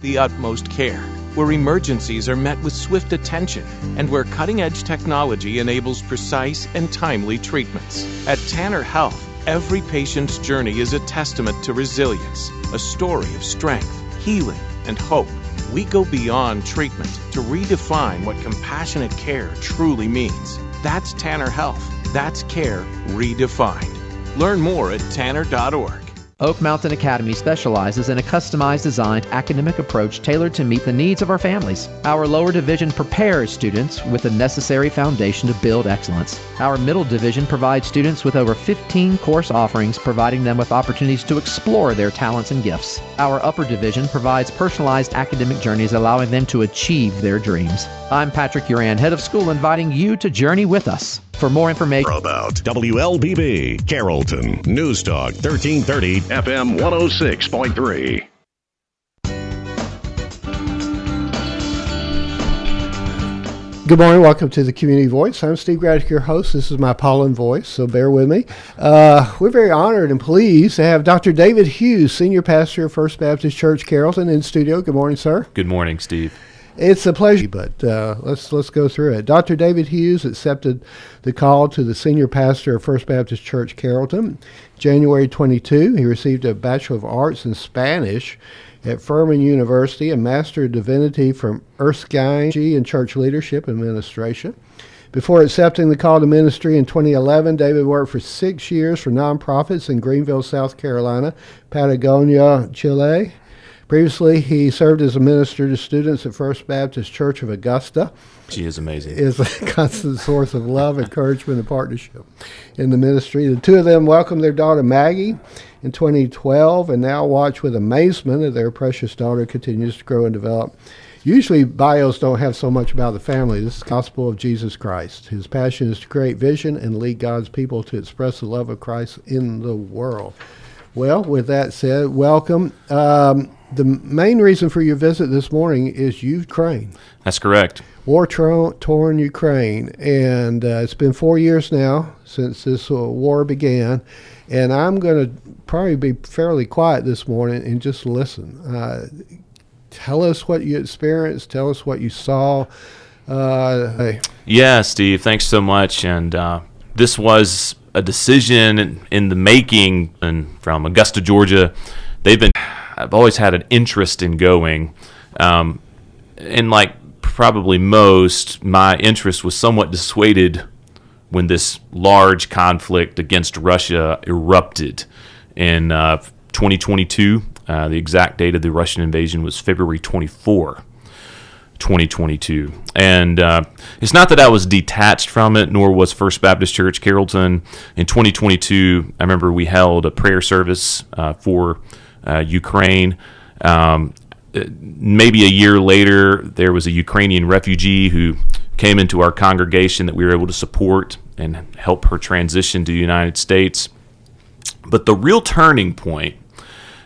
the utmost care, where emergencies are met with swift attention, and where cutting-edge technology enables precise and timely treatments. At Tanner Health, every patient's journey is a testament to resilience, a story of strength, healing, and hope. We go beyond treatment to redefine what compassionate care truly means. That's Tanner Health. That's care redefined. Learn more at tanner.org. Oak Mountain Academy specializes in a customized designed academic approach tailored to meet the needs of our families. Our lower division prepares students with the necessary foundation to build excellence. Our middle division provides students with over 15 course offerings, providing them with opportunities to explore their talents and gifts. Our upper division provides personalized academic journeys, allowing them to achieve their dreams. I'm Patrick Uran, head of school, inviting you to journey with us. For more information about WLBB, Carrollton, News Talk 1330, FM 106.3. Good morning. Welcome to the Community Voice. I'm Steve Graddick, your host. This is my pollen voice, so bear with me. We're very honored and pleased to have Dr. David Hughes, Senior Pastor of First Baptist Church, Carrollton, in studio. Good morning, sir. Good morning, Steve. It's a pleasure, but let's go through it. Dr. David Hughes accepted the call to the Senior Pastor of First Baptist Church, Carrollton. January 22, he received a Bachelor of Arts in Spanish at Furman University, a Master of Divinity from Erskine in Church Leadership and Administration. Before accepting the call to ministry in 2011, David worked for 6 years for nonprofits in Greenville, South Carolina, Patagonia, Chile. Previously, he served as a minister to students at First Baptist Church of Augusta. She is amazing. Is a constant source of love, encouragement, and partnership in the ministry. The two of them welcomed their daughter Maggie in 2012, and now watch with amazement as their precious daughter continues to grow and develop. Usually, bios don't have so much about the family. This is the gospel of Jesus Christ. His passion is to create vision and lead God's people to express the love of Christ in the world. Well, with that said, welcome. The main reason for your visit this morning is Ukraine. That's correct. War-torn Ukraine, and it's been 4 years now since this war began, and I'm going to probably be fairly quiet this morning and just listen. Tell us what you experienced. Tell us what you saw. Yeah, Steve, thanks so much. And this was a decision in the making, and from Augusta, Georgia. I've always had an interest in going, and like probably most, my interest was somewhat dissuaded when this large conflict against Russia erupted in 2022. The exact date of the Russian invasion was February 24, 2022. And it's not that I was detached from it, nor was First Baptist Church Carrollton. In 2022, I remember we held a prayer service for Ukraine. Maybe a year later, there was a Ukrainian refugee who came into our congregation that we were able to support and help her transition to the United States. But the real turning point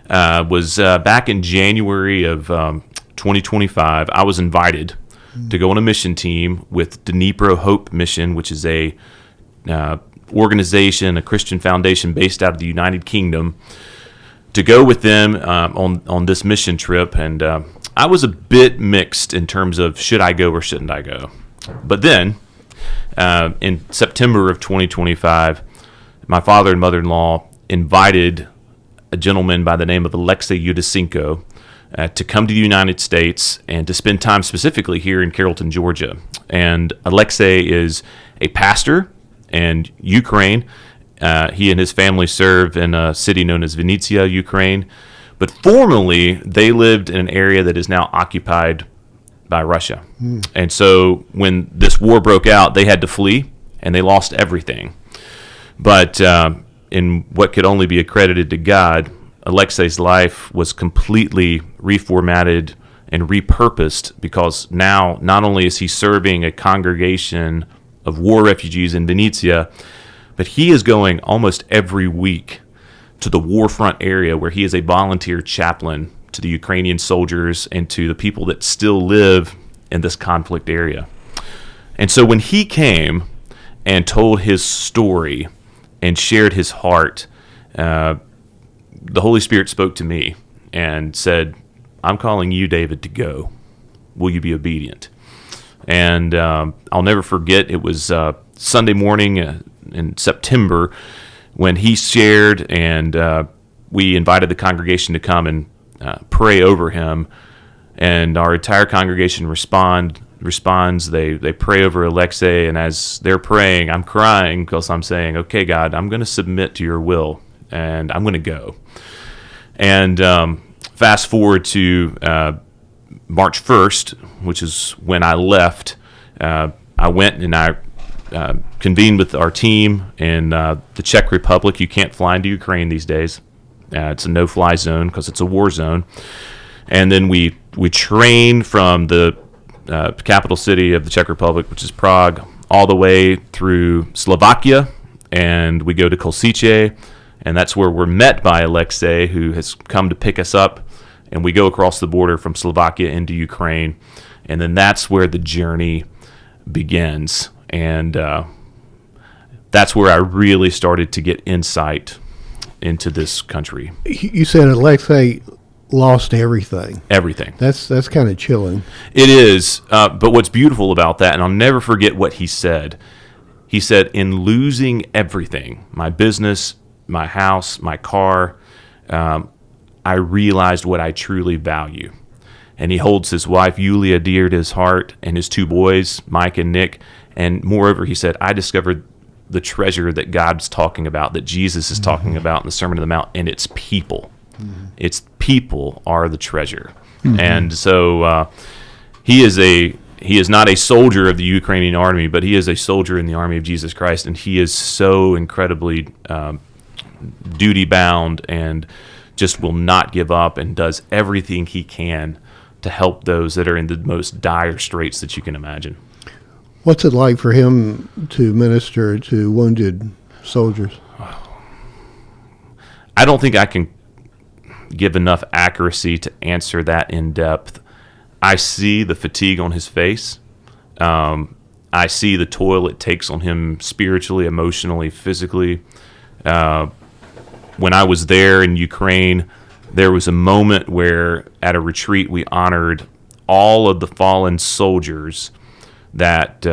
was back in January of 2025. I was invited to go on a mission team with Dnipro Hope Mission, which is a organization, a Christian foundation based out of the United Kingdom, to go with them on this mission trip. And I was a bit mixed in terms of should I go or shouldn't I go. But then in September of 2025, my father and mother-in-law invited a gentleman by the name of Alexei Yudisenko to come to the United States and to spend time specifically here in Carrollton, Georgia. And Alexei is a pastor in Ukraine. He and his family serve in a city known as Vinnytsia, Ukraine. But formerly, they lived in an area that is now occupied by Russia. And so when this war broke out, they had to flee, and they lost everything. But in what could only be accredited to God, Alexei's life was completely reformatted and repurposed, because now not only is he serving a congregation of war refugees in Vinnytsia, but he is going almost every week to the war front area where he is a volunteer chaplain to the Ukrainian soldiers and to the people that still live in this conflict area. And so when he came and told his story and shared his heart, the Holy Spirit spoke to me and said, I'm calling you, David, to go. Will you be obedient? And I'll never forget, it was Sunday morning in September when he shared, and we invited the congregation to come and pray over him. And our entire congregation responds. They pray over Alexei, and as they're praying, I'm crying because I'm saying, okay, God, I'm going to submit to your will, and I'm going to go. And fast forward to March 1st, which is when I left. I went and I convened with our team in the Czech Republic. You can't fly into Ukraine these days. It's a no-fly zone because it's a war zone. And then we train from the capital city of the Czech Republic, which is Prague, all the way through Slovakia, and we go to Košice, and that's where we're met by Alexei, who has come to pick us up, and we go across the border from Slovakia into Ukraine, and then that's where the journey begins, and that's where I really started to get insight into this country. You said Alexei lost everything. Everything. That's kind of chilling. It is. But what's beautiful about that, and I'll never forget what he said. He said, in losing everything, my business, my house, my car, I realized what I truly value. And he holds his wife, Yulia, dear to his heart, and his two boys, Mike and Nick. And moreover, he said, I discovered the treasure that God's talking about, that Jesus is talking about in the Sermon on the Mount, and it's people. It's people are the treasure. And so he is not a soldier of the Ukrainian army, but he is a soldier in the army of Jesus Christ, and he is so incredibly duty bound and just will not give up and does everything he can to help those that are in the most dire straits that you can imagine. What's it like for him to minister to wounded soldiers? I don't think I can give enough accuracy to answer that in depth. I see the fatigue on his face. I see the toil it takes on him spiritually, emotionally, physically. When I was there in Ukraine, there was a moment where at a retreat we honored all of the fallen soldiers that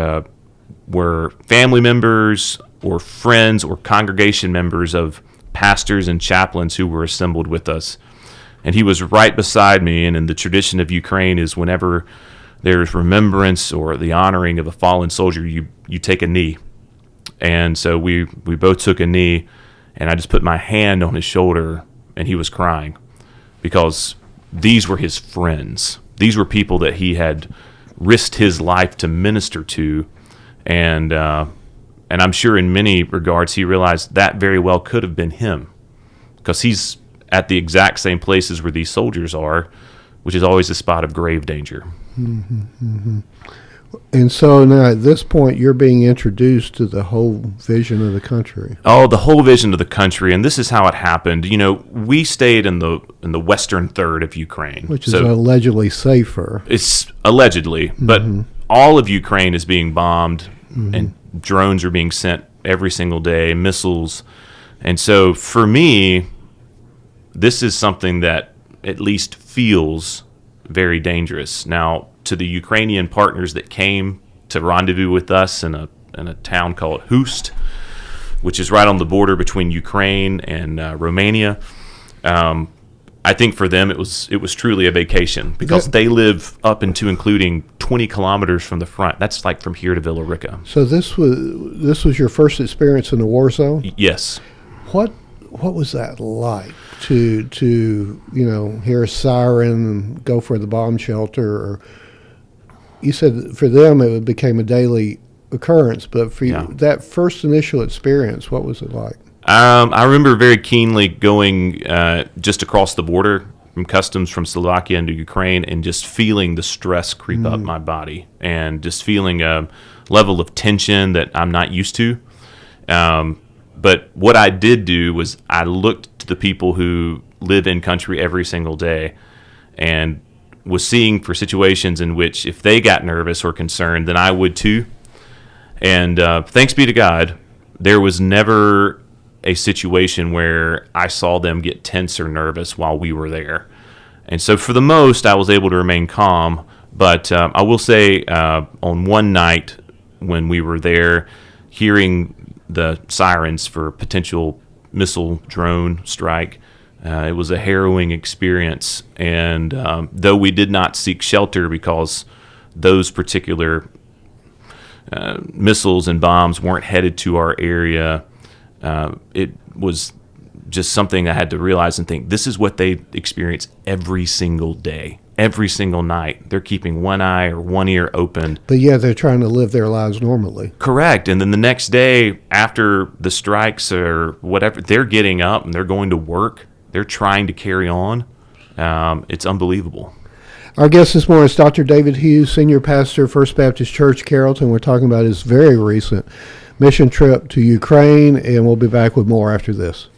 were family members or friends or congregation members of pastors and chaplains who were assembled with us. And he was right beside me, and in the tradition of Ukraine is whenever there's remembrance or the honoring of a fallen soldier, you take a knee. And so we both took a knee, and I just put my hand on his shoulder, and he was crying because these were his friends. These were people that he had risked his life to minister to, and I'm sure in many regards he realized that very well could have been him, because he's at the exact same places where these soldiers are, which is always a spot of grave danger. And so now at this point you're being introduced to the whole vision of the country. Oh, the whole vision of the country, and this is how it happened. You know, we stayed in the western third of Ukraine, which is allegedly safer. It's allegedly, but all of Ukraine is being bombed, and drones are being sent every single day, missiles. And so for me, this is something that at least feels very dangerous. Now, to the Ukrainian partners that came to rendezvous with us in a town called Hughes, which is right on the border between Ukraine and Romania, I think for them it was truly a vacation, because they live up into including 20 kilometers from the front. That's like from here to Villarica. So this was your first experience in the war zone? Yes. What was that like to hear a siren and go for the bomb shelter? Or you said for them it became a daily occurrence, but for you, that first initial experience, what was it like? I remember very keenly going just across the border from customs from Slovakia into Ukraine, and just feeling the stress creep up my body, and just feeling a level of tension that I'm not used to. But what I did do was I looked to the people who live in country every single day, and was seeing for situations in which if they got nervous or concerned, then I would too. And thanks be to God, there was never a situation where I saw them get tense or nervous while we were there. And so for the most, I was able to remain calm. But I will say on one night when we were there, hearing the sirens for potential missile drone strike, it was a harrowing experience. And though we did not seek shelter because those particular missiles and bombs weren't headed to our area, it was just something I had to realize and think, this is what they experience every single day, every single night. They're keeping one eye or one ear open. But yeah, they're trying to live their lives normally. Correct. And then the next day after the strikes or whatever, they're getting up and they're going to work. They're trying to carry on. It's unbelievable. Our guest this morning is Dr. David Hughes, Senior Pastor, First Baptist Church, Carrollton. We're talking about his very recent mission trip to Ukraine, and we'll be back with more after this.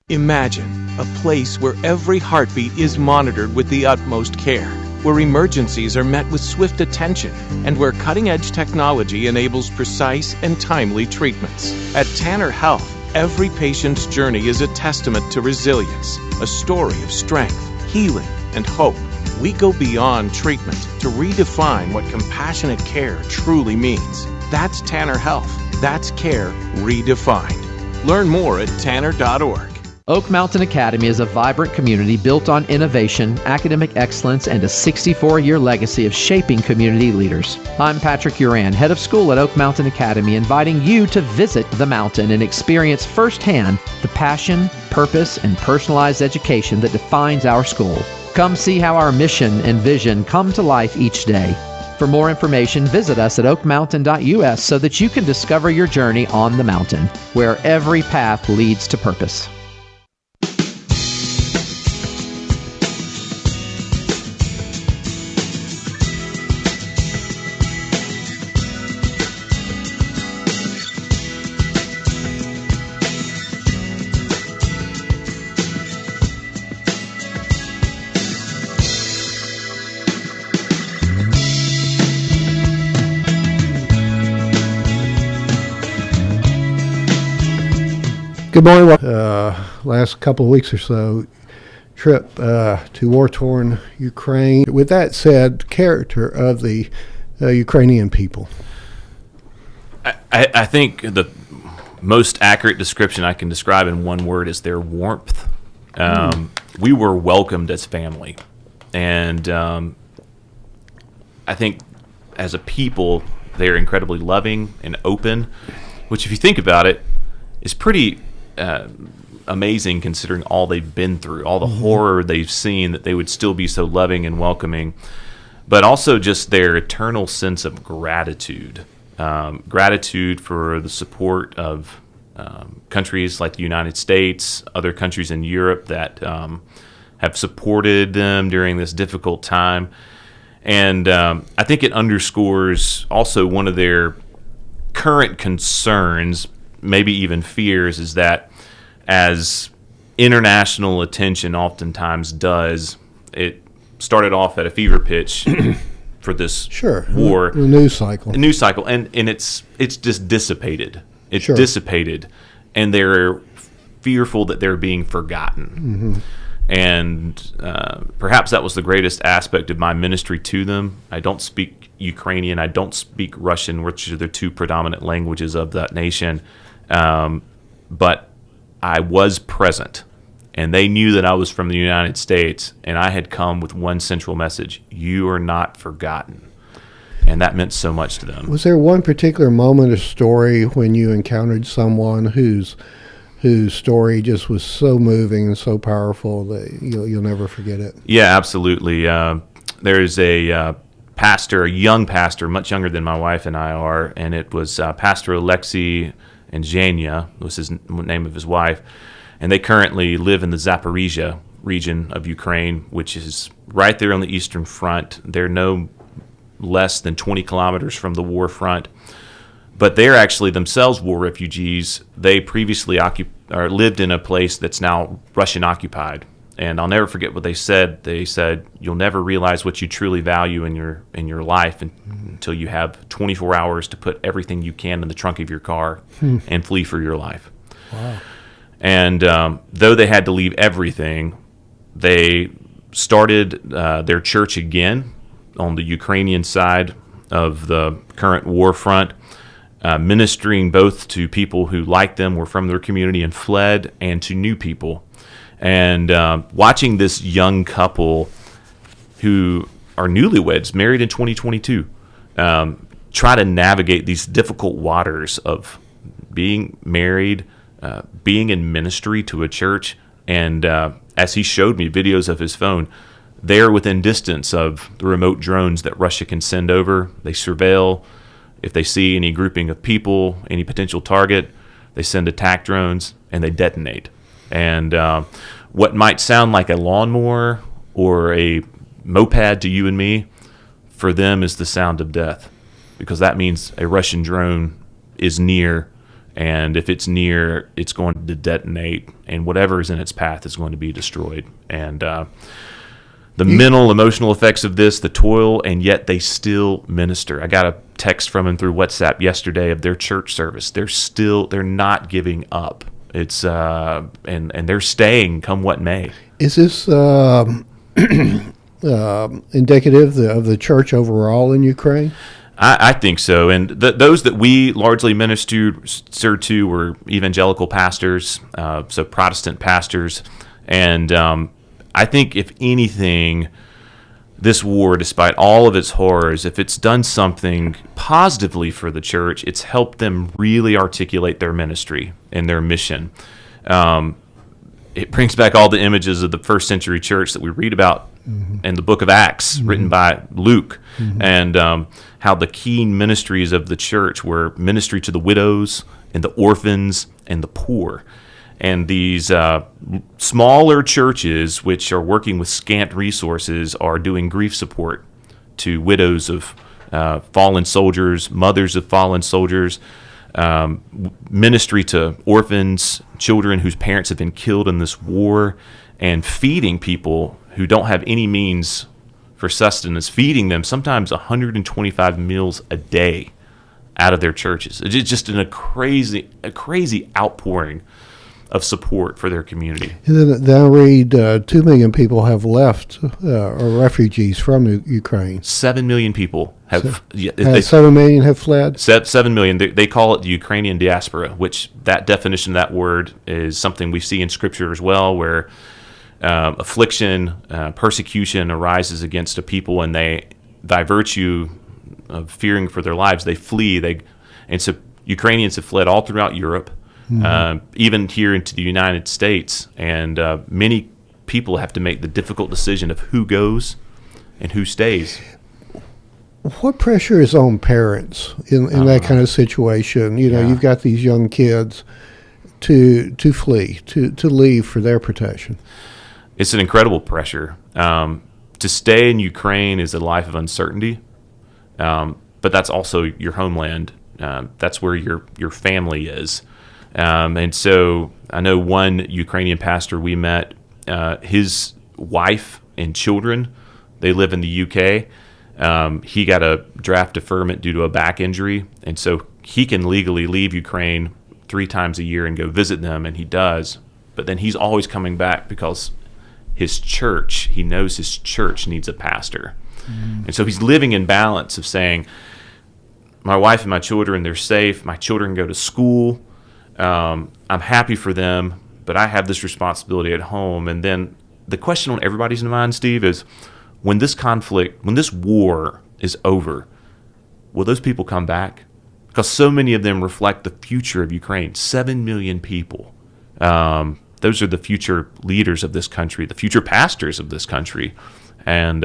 Imagine a place where every heartbeat is monitored with the utmost care, where emergencies are met with swift attention, and where cutting-edge technology enables precise and timely treatments. At Tanner Health, every patient's journey is a testament to resilience, a story of strength, healing, and hope. We go beyond treatment to redefine what compassionate care truly means. That's Tanner Health. That's care redefined. Learn more at tanner.org. Oak Mountain Academy is a vibrant community built on innovation, academic excellence, and a 64-year legacy of shaping community leaders. I'm Patrick Uran, head of school at Oak Mountain Academy, inviting you to visit the mountain and experience firsthand the passion, purpose, and personalized education that defines our school. Come see how our mission and vision come to life each day. For more information, visit us at oakmountain.us so that you can discover your journey on the mountain, where every path leads to purpose. Good morning. Last couple of weeks or so, trip to war-torn Ukraine. With that said, character of the Ukrainian people. I think the most accurate description I can describe in one word is their warmth. We were welcomed as family. And I think as a people, they're incredibly loving and open, which if you think about it, is pretty amazing considering all they've been through, all the horror they've seen, that they would still be so loving and welcoming, but also just their eternal sense of gratitude. Gratitude for the support of countries like the United States, other countries in Europe that have supported them during this difficult time. And I think it underscores also one of their current concerns, maybe even fears, is that as international attention oftentimes does, it started off at a fever pitch for this war. The news cycle. And it's just dissipated. It's Sure. dissipated, and they're fearful that they're being forgotten. And perhaps that was the greatest aspect of my ministry to them. I don't speak Ukrainian. I don't speak Russian, which are the two predominant languages of that nation. But I was present, and they knew that I was from the United States, and I had come with one central message: you are not forgotten. And that meant so much to them. Was there one particular moment or story when you encountered someone whose story just was so moving and so powerful that you'll never forget it? Yeah, absolutely. There's a pastor, a young pastor, much younger than my wife and I are, and it was Pastor Alexei and Zhenya was his name of his wife, and they currently live in the Zaporizhia region of Ukraine, which is right there on the Eastern Front. They're no less than 20 kilometers from the war front, but they're actually themselves war refugees. They previously lived in a place that's now Russian occupied, and I'll never forget what they said. They said, "You'll never realize what you truly value in your life until you have 24 hours to put everything you can in the trunk of your car and flee for your life." Wow. And though they had to leave everything, they started their church again on the Ukrainian side of the current war front, ministering both to people who, like them, were from their community and fled, and to new people. And watching this young couple who are newlyweds, married in 2022, try to navigate these difficult waters of being married, being in ministry to a church, and as he showed me videos of his phone, they're within distance of the remote drones that Russia can send over. They surveil. If they see any grouping of people, any potential target, they send attack drones and they detonate. And what might sound like a lawnmower or a moped to you and me, for them is the sound of death, because that means a Russian drone is near, and if it's near, it's going to detonate, and whatever is in its path is going to be destroyed. And the mental, emotional effects of this, the toil, and yet they still minister. I got a text from them through WhatsApp yesterday of their church service. They're not giving up. It's and they're staying come what may. Is this indicative of the church overall in Ukraine? I think so. And those that we largely ministered to were evangelical pastors, so Protestant pastors. And I think, if anything, this war, despite all of its horrors, if it's done something positively for the church, it's helped them really articulate their ministry and their mission. It brings back all the images of the first century church that we read about in the book of Acts, written by Luke, and how the keen ministries of the church were ministry to the widows and the orphans and the poor. And these smaller churches, which are working with scant resources, are doing grief support to widows of fallen soldiers, mothers of fallen soldiers, ministry to orphans, children whose parents have been killed in this war, and feeding people who don't have any means for sustenance, feeding them sometimes 125 meals a day out of their churches. It's just a crazy outpouring of support for their community. And then I read 2 million people have left, or refugees from Ukraine. 7 million people have. 7 million have fled? 7 million. They call it the Ukrainian diaspora, which that definition of that word is something we see in Scripture as well, where affliction, persecution arises against a people, and they, by virtue of fearing for their lives, they flee. And so Ukrainians have fled all throughout Europe, even here into the United States, and many people have to make the difficult decision of who goes and who stays. What pressure is on parents in that kind of situation? You've got these young kids to flee, to leave for their protection. It's an incredible pressure. To stay in Ukraine is a life of uncertainty, but that's also your homeland. That's where your family is. And so I know one Ukrainian pastor we met, his wife and children, they live in the UK. He got a draft deferment due to a back injury, and so he can legally leave Ukraine 3 times a year and go visit them, and he does. But then he's always coming back because he knows his church needs a pastor. And so he's living in balance of saying, my wife and my children, they're safe. My children go to school. I'm happy for them, but I have this responsibility at home. And then the question on everybody's mind, Steve, is when this war is over, will those people come back? Because so many of them reflect the future of Ukraine. 7 million people. Those are the future leaders of this country, the future pastors of this country. And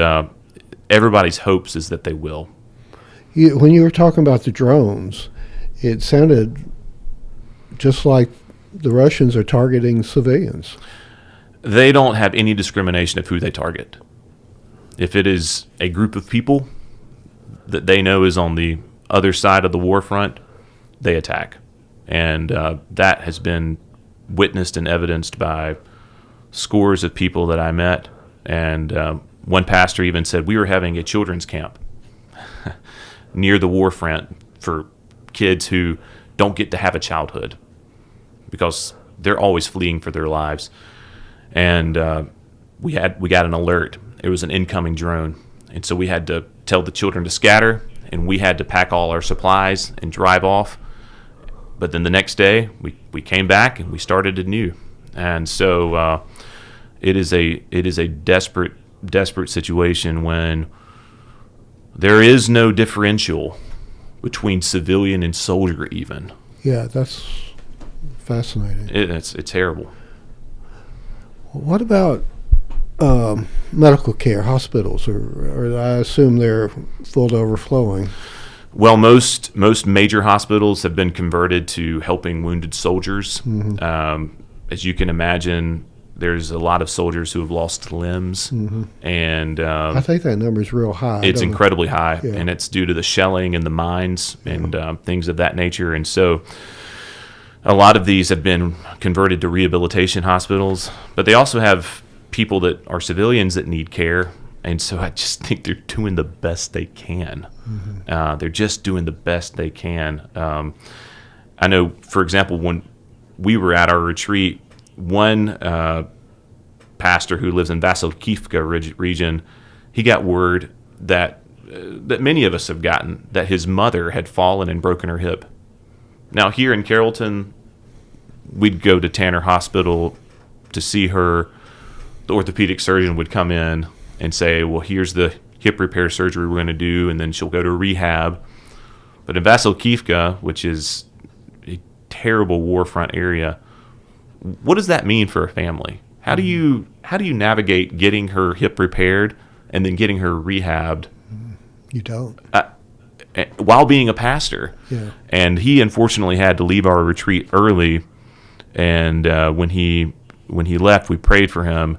everybody's hopes is that they will. When you were talking about the drones, it sounded just like the Russians are targeting civilians. They don't have any discrimination of who they target. If it is a group of people that they know is on the other side of the war front, they attack. And that has been witnessed and evidenced by scores of people that I met. And one pastor even said, we were having a children's camp near the war front for kids who don't get to have a childhood because they're always fleeing for their lives. And we got an alert. It was an incoming drone, and so we had to tell the children to scatter, and we had to pack all our supplies and drive off. But then the next day, we came back and we started anew. And so it is a desperate situation when there is no differential between civilian and soldier even. Yeah, that's fascinating. It's terrible. What about medical care, hospitals, or I assume they're full to overflowing? Well, most major hospitals have been converted to helping wounded soldiers. As you can imagine, there's a lot of soldiers who have lost limbs, and I think that number is real high. It's incredibly high, Yeah. and it's due to the shelling and the mines and things of that nature. And so a lot of these have been converted to rehabilitation hospitals, but they also have people that are civilians that need care. And so I just think they're doing the best they can. They're just doing the best they can. I know, for example, when we were at our retreat, one pastor who lives in Vasilkivka region, he got word that many of us have gotten, that his mother had fallen and broken her hip. Now, here in Carrollton, we'd go to Tanner Hospital to see her. The orthopedic surgeon would come in and say, well, here's the hip repair surgery we're going to do, and then she'll go to rehab. But in Vasilkivka, which is a terrible war front area, what does that mean for a family? How do you navigate getting her hip repaired and then getting her rehabbed? You don't. While being a pastor. Yeah. And he unfortunately had to leave our retreat early, and when he left, we prayed for him,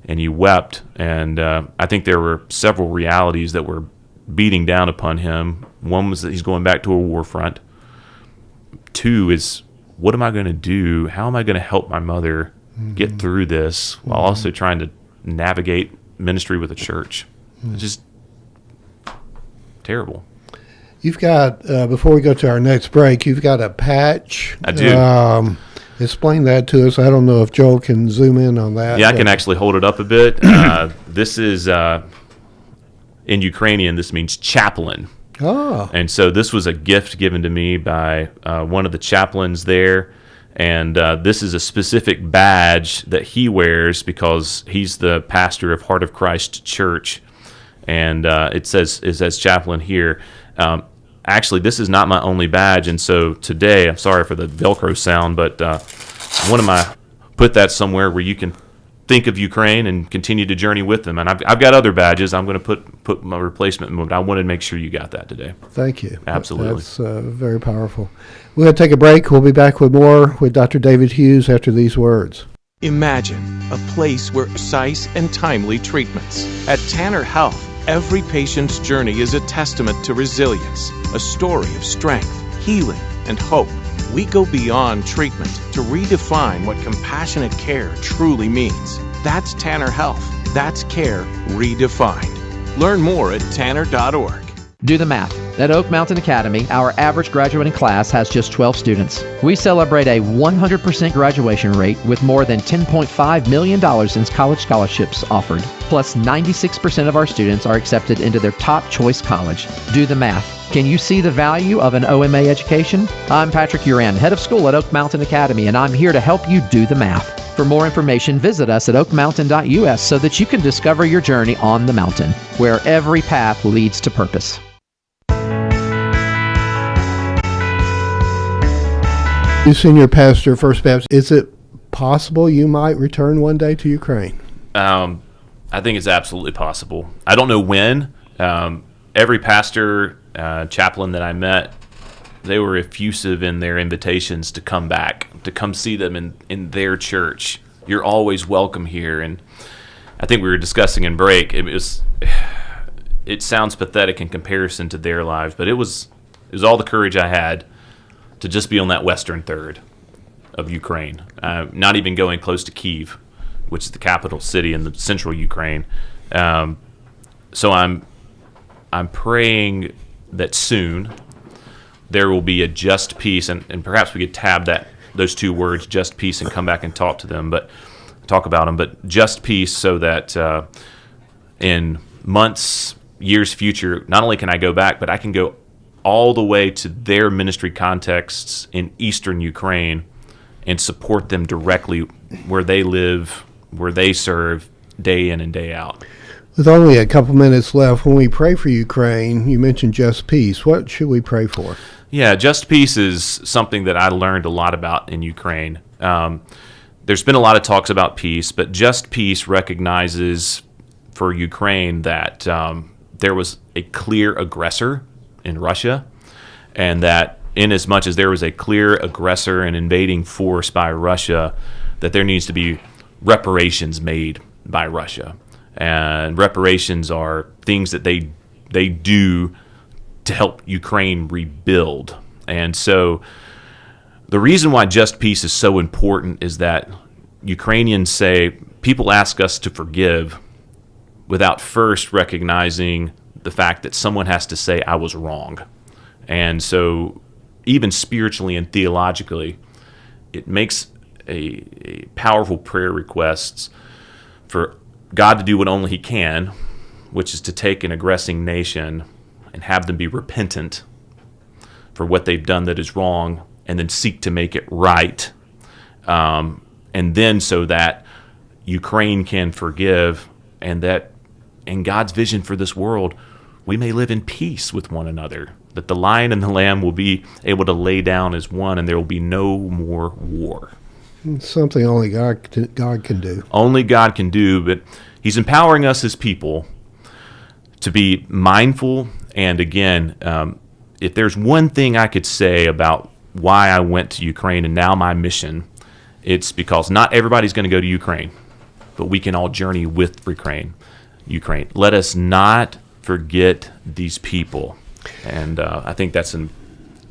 and he wept. And I think there were several realities that were beating down upon him. One was that he's going back to a war front. Two is, what am I going to do? How am I going to help my mother get through this while also trying to navigate ministry with the church? It's just terrible. You've got, before we go to our next break, you've got a patch. I do. Explain that to us. I don't know if Joel can zoom in on that. Yeah, I can actually hold it up a bit. This is, in Ukrainian, this means chaplain. Oh. And so this was a gift given to me by one of the chaplains there. And this is a specific badge that he wears because he's the pastor of Heart of Christ Church. And it says chaplain here. Actually, this is not my only badge. And so today, I'm sorry for the Velcro sound, but put that somewhere where you can think of Ukraine and continue to journey with them. And I've got other badges. I'm going to put my replacement in, but I wanted to make sure you got that today. Thank you. Absolutely. That's very powerful. We're going to take a break. We'll be back with more with Dr. David Hughes after these words. Imagine a place where precise and timely treatments. At Tanner Health, every patient's journey is a testament to resilience, a story of strength, healing, and hope. We go beyond treatment to redefine what compassionate care truly means. That's Tanner Health. That's care redefined. Learn more at tanner.org. Do the math. At Oak Mountain Academy, our average graduating class has just 12 students. We celebrate a 100% graduation rate with more than $10.5 million in college scholarships offered. Plus, 96% of our students are accepted into their top choice college. Do the math. Can you see the value of an OMA education? I'm Patrick Uran, head of school at Oak Mountain Academy, and I'm here to help you do the math. For more information, visit us at oakmountain.us so that you can discover your journey on the mountain, where every path leads to purpose. You senior pastor, First Baptist, is it possible you might return one day to Ukraine? I think it's absolutely possible. I don't know when. Every pastor, chaplain that I met, they were effusive in their invitations to come back, to come see them in their church. You're always welcome here. And I think we were discussing in break, it sounds pathetic in comparison to their lives, but it was all the courage I had to just be on that western third of Ukraine, not even going close to Kyiv, which is the capital city in the central Ukraine. So I'm praying that soon there will be a just peace, and perhaps we could tab those two words, just peace, and come back and talk to them. But talk about them, but just peace, so that in months, years future, not only can I go back, but I can go all the way to their ministry contexts in eastern Ukraine and support them directly where they live, where they serve, day in and day out. With only a couple minutes left, when we pray for Ukraine, you mentioned just peace. What should we pray for? Yeah, just peace is something that I learned a lot about in Ukraine. There's been a lot of talks about peace, but just peace recognizes for Ukraine that there was a clear aggressor in Russia, and that inasmuch as there was a clear aggressor and invading force by Russia, that there needs to be reparations made by Russia. And reparations are things that they do to help Ukraine rebuild. And so the reason why just peace is so important is that Ukrainians say, people ask us to forgive without first recognizing the fact that someone has to say, I was wrong. And so even spiritually and theologically, it makes a powerful prayer request for God to do what only He can, which is to take an aggressing nation and have them be repentant for what they've done that is wrong, and then seek to make it right. And then so that Ukraine can forgive, and that in God's vision for this world, we may live in peace with one another, that the lion and the lamb will be able to lay down as one, and there will be no more war. Something only God can do. Only God can do, but He's empowering us as people to be mindful. And again, if there's one thing I could say about why I went to Ukraine and now my mission, it's because not everybody's going to go to Ukraine, but we can all journey with Ukraine. Let us not forget these people. And I think that's a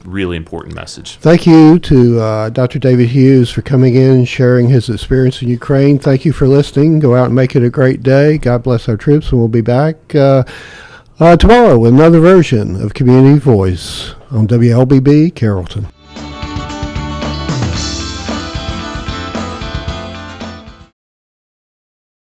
really important message. Thank you to Dr. David Hughes for coming in and sharing his experience in Ukraine. Thank you for listening. Go out and make it a great day. God bless our troops, and we'll be back tomorrow with another version of Community Voice on WLBB Carrollton.